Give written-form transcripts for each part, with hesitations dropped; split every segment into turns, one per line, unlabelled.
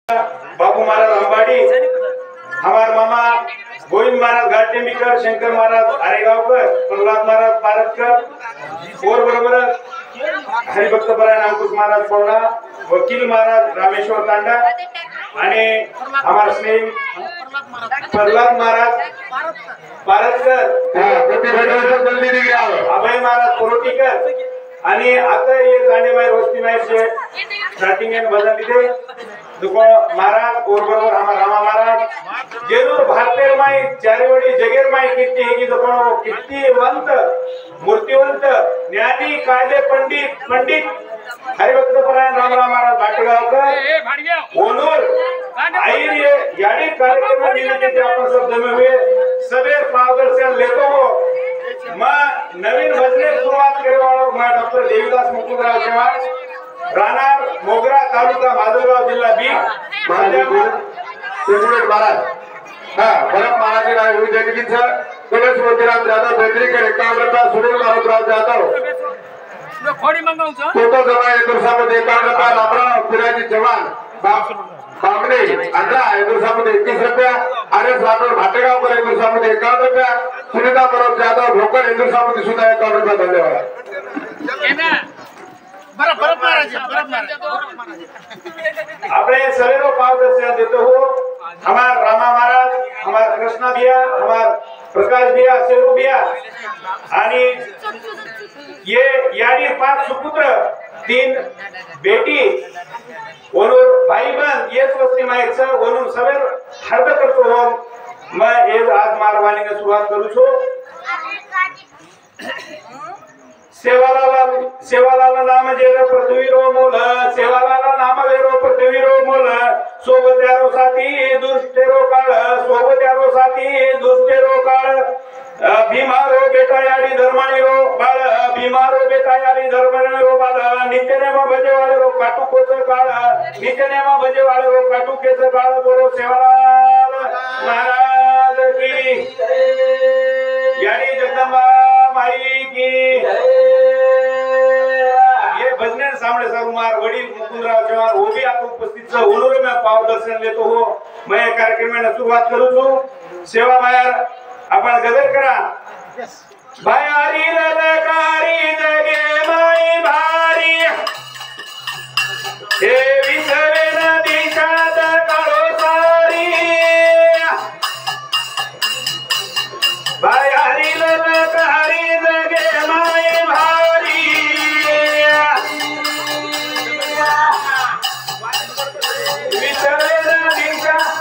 बाबू महाराज अंबाडी, हमार मामा गोविंद महाराज घाटेंबीकर, शंकर महाराज आरेगावकर, प्रल्हाद महाराज पारतकर और बरोबर हरिभक्तपरायण अंकुश महाराज पवना, वकील महाराज रामेश्वर तांडा आणि हमार स्नेही प्रल्हाद महाराज पारतकर, अभय महाराज कोरोटीकर आणि आता ये कांडेबाई रोस्ती माहिती स्टार्टिंग एंड बदल दिले दुको महाराज और बरोबर हमारा रामा महाराज जरूर भारतीय माई चारीवडी जगेर माई कीर्ती है की दुको कीर्तिवंत मूर्तिवंत ज्ञानी कायदे पंडित हरिभक्तपरायण रामराव महाराज भाटेगावकर ओनूर आईर याडी कार्यक्रम निमित्त आपण सब जमे हुए सबेर मार्गदर्शन लेतो हो मैं नवीन भजने सुरुवात करे वाला मैं डॉक्टर देवीदास मुकुंदराव चव्हाण राहणार मोगरा तालुका माजलगाव जिल्हा बीड
महाराज भरत महाराज राय विजयगिरीचा गणेश मोतीराम जाधव बेदरीकर 51 रुपया सुनील मारुतराव जाधव
खोडी मंगावचं
टोटल जमा 1 दिवसामध्ये 51 रुपया रामराव फिराजी चव्हाण बामणे अंधा 1 दिवसामध्ये 21 रुपया आर.एस. राठोड भाटेगावकर 1 दिवसामध्ये 51 रुपया सुनीता परब जाधव भोकर 1 दिवसामध्ये सुद्धा 51 रुपया धन्यवाद
अपने सवेरो पाव दर्शन देते हो हमार रामा महाराज, हमार कृष्णा भैया, हमार प्रकाश भैया, शेरू भैया आणि ये याडी 5 सुपुत्र 3 बेटी ओनूर भाई बहन ये वस्ती माइक से ओनूर सवेर हर्द करतो हो मैं ये आज मारवानी ने शुरुआत करू छो सेवालाल नाम जेरो पृथ्वीरो मोल सेवालाल नाम वेरो पृथ्वीरो मोल सोबत्यारो साथी दुष्टेरो काळ सोबत्यारो साथी दुष्टेरो काळ भीमारो बेटा याडी धर्माणी रो बाळ भीमारो बेटा याडी धर्माणी रो बाळ नित्यनेम भजेवाळे रो काटुकोच काळ नित्यनेम भजेवाळे रो काटुकेच काळ बोलो सेवालाल महाराज की याडी जगदंबा माई की ये भजने सामने सरुमार वडील मुकुंदराव चव्हाण वो भी आपको उपस्थित से उन्होंने मैं पाव दर्शन लेतो हो मैं कार्यक्रम में शुरुआत करू छू सेवा बाहेर आपण गदर करा बायारी ललकारी जगे माई भारी हे विसरे नदी शाद काळो सारी बायारी ललकारी जगे माई भारी विसरे नदी शाद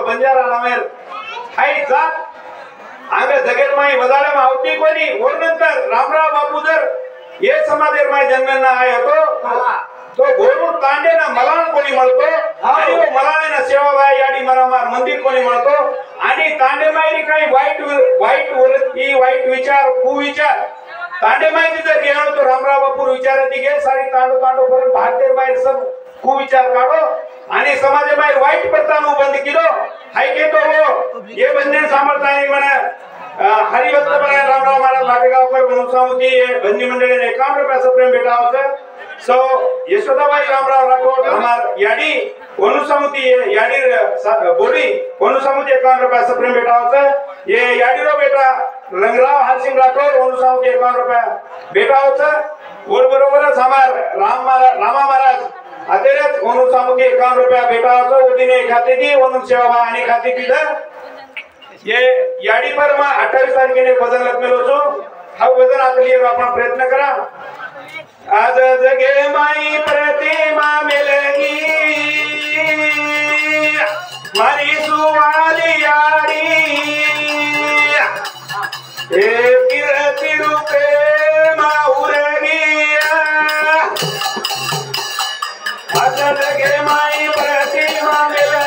बंजारा नामेर हाय जात आंग जगेर माई वदाळे मावती कोणी वरनंतर रामराव बापू जर ये समादेर माई जन्मना आय होतो तो गोरू तांडे ना मलान कोणी म्हणतो आणि वो मलाने ना सेवाबाई याडी मरामार मंदिर कोणी म्हणतो आणि तांडे माईनी काही वाईट वृत्ती वाईट विचार कुविचार तांडे माईची जर घेणं तो रामराव बापू विचाराती घे सारी तांडो तांडो करून भारतीय बाहेर सब कुविचार काढो आणि समाज बाहेर वाईट प्रथानु बंद केलो हाय के तो हो ये बंधन सांभाळताना म्हणा हरिभक्त बराय रामराव महाराज भाटेगावकर म्हणून सामुती बंदी मंडळीने 51 रुपयाचं प्रेम भेटावचं सो यशोदाबाई रामराव राठोड हमार याडी वनुसामुती याडी बोली वनुसामुती 51 रुपयाचं प्रेम भेटावचं ये याडीरो बेटा रंगराव हरसिंग राठोड वनुसामुती 51 रुपया भेटावचं बरोबरच हमार रामा महाराज अतेरेच वनुसामुती 51 रुपया भेटावचं उदिने खाते दी वनु सेवा आणि खाते तिथं ये याडी पर 28 तारखेने वजन लग्न छो हा वजन आतली आपण प्रयत्न करा आज जगे माई प्रतिमा मिलगी मारी सुवाली यारी ए किरती रूपे माउरगी आज जगे माई प्रतिमा मिलगी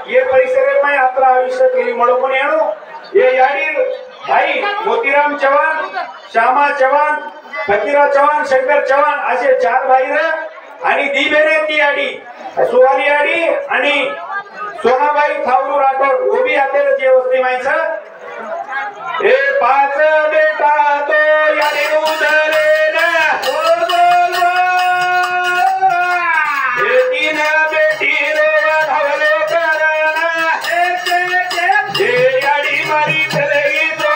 ये परिसर में यात्रा आयुष्य केली मळोपण येणो ये याडी भाई मोतीराम चव्हाण श्यामा चव्हाण फकीरा चव्हाण शंकर चव्हाण असे 4 भाई रे आणि दीबेने ती याडी सुवाली याडी आणि सोनाबाई थावरू राठोड वो भी आतेले जे वस्ती माईचा ए 5 बेटा तो याडी उधरे ना बोल बोल ए 3 बेटी रो धावलो करा ए याडी मारी चलेगी तो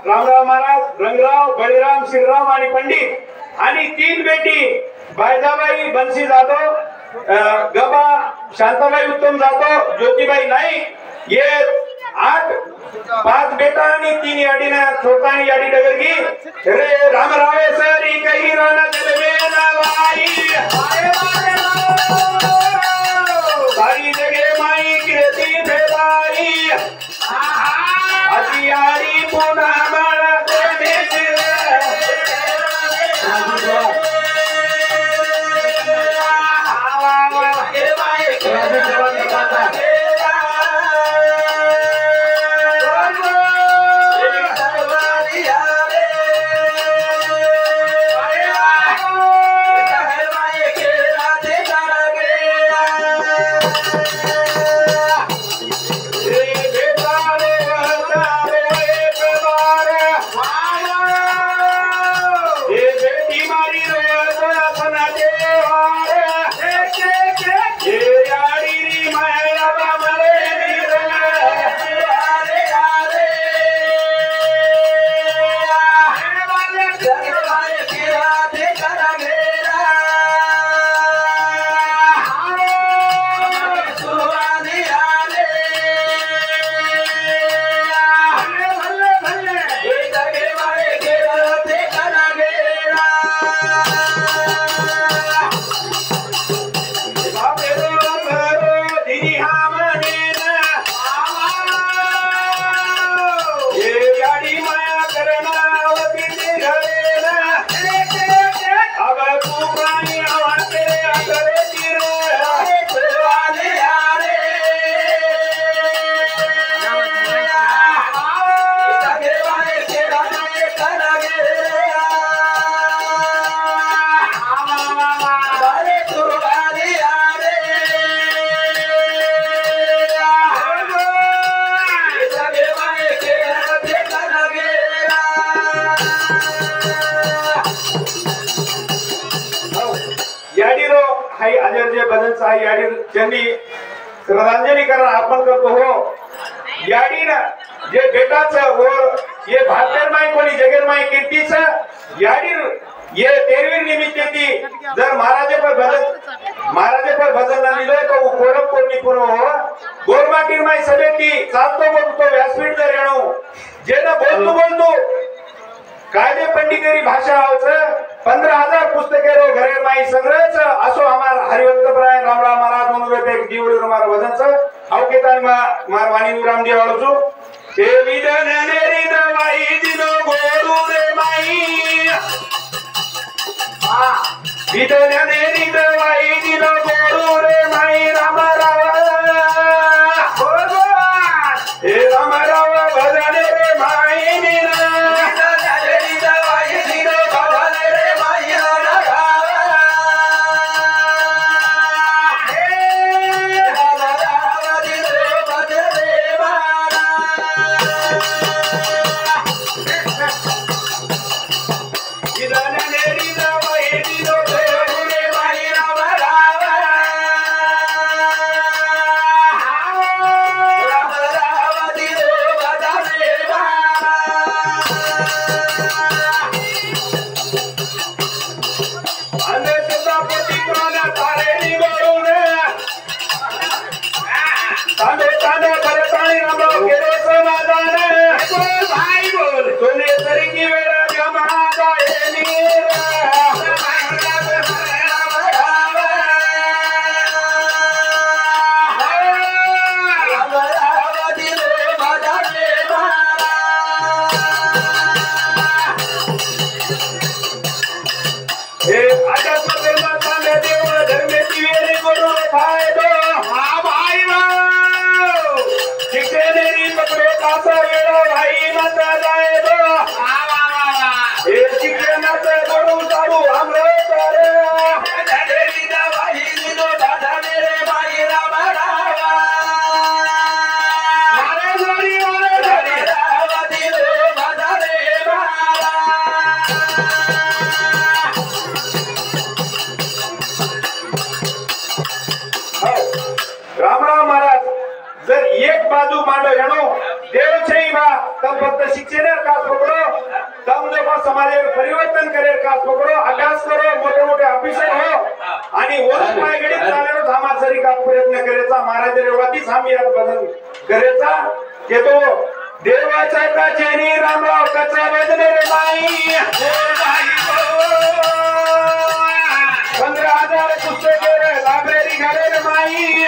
रामराव महाराज, रंगराव, बळीराम, श्रीराम आणि पंडित आणि 3 बेटी बायजाबाई बंसी जाधव, गबा शांताबाई उत्तम जाधव, ज्योतिबाई नाईक, ये 8 5 बेटा आणि 3 याडीना छोटा आणि याडी डगरगी रे रामरावे सरी काही राणा जलवे ना बाई सारी जगे माई कीर्ती फेलाई अशी याडी पुन्हा मला देणे ज्यांनी श्रद्धांजली करा आपण करतो हो याडी ना जे बेटाचं और ये भाकर माई कोणी जगेर माई कीर्तीच याडी ये 13वीं निमित्त ती जर महाराजे पर भजन ना लिहिलं तो कोरप कोणी पुरो हो गोरमाटीर माई सभेती चालतो बोलतो व्यासपीठ जर येणो जे ना बोलतो कायदे पंडितेरी भाषा आवच 15,000 पुस्तके रो घरे माई संग्रहच असो हमार हरिवंतप्राय रामराव महाराज म्हणून एक जीवडी हमारा वजनच अवकेतान मार वाणी राम देवाळचो ते विदन नेरी दवाई दिनो गोडू रे माई विदन नेरी दवाई दिनो गोडू रे माई रामराव हे रामराव भजन रे माई मीना तब फक्त शिक्षण खास पकड़ो तब जो समाज परिवर्तन करे खास पकड़ो अभ्यास करो मोठे मोठे ऑफिसर हो आणि वरून पायगडीत चाललो धामासरी का प्रयत्न करायचा महाराज रेवातीच आम्ही यात बदल करायचा के तो देवाचा काचेनी रामराव कचा बजने रे बाई 15,000 पुस्तके रे लायब्ररी घाले रे माई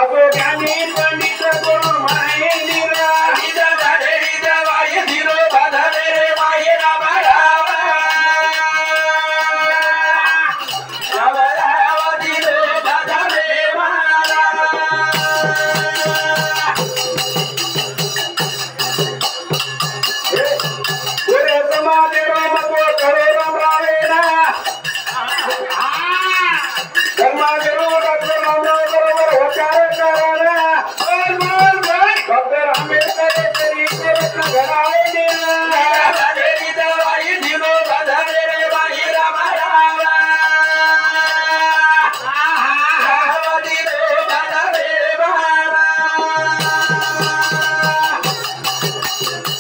आजो ज्ञानी पंडित गुरु माई निरा हिदा झाले हिदा वाय धीरो बाधाले रे माई रामा रामा रामा रामा धीरो बाधाले मारा ओरे समाजे राम को करो राम रावेना धर्मा करो डॉक्टर रामराव बरोबर होचारे कराना डॉक्टर आंबेडकर तेरी रत्न घरावे निरा देवी दवाई दिलो बधावे रे बाई रामा रामा दिलो बधावे बारा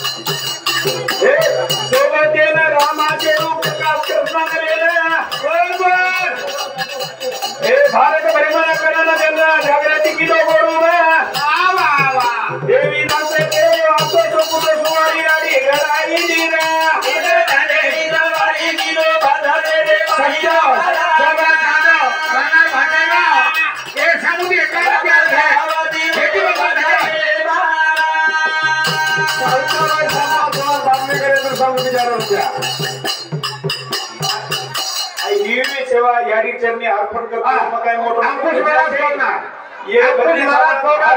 हे सोबतेन रामाचे रूप प्रकाश करणारेला बरोबर हे भारत परिमाण करना त्यांना जागृती किलो गोडून देवी नाचे देव आतो सुपुत्र सुवारी आडी घराई निरा देवी दवाई किलो बाधाले रे सच्चा जगा खाना राणा भाटेगा हे सांगू एका खेती बाधाले सरकार समाज बांधणे करेंद्र सांगू विचार नीवी सेवा याडी चरणी अर्पण करतो मग काय मोठं अंकुश महाराज बोलणार ये बद्री महाराज बोलणार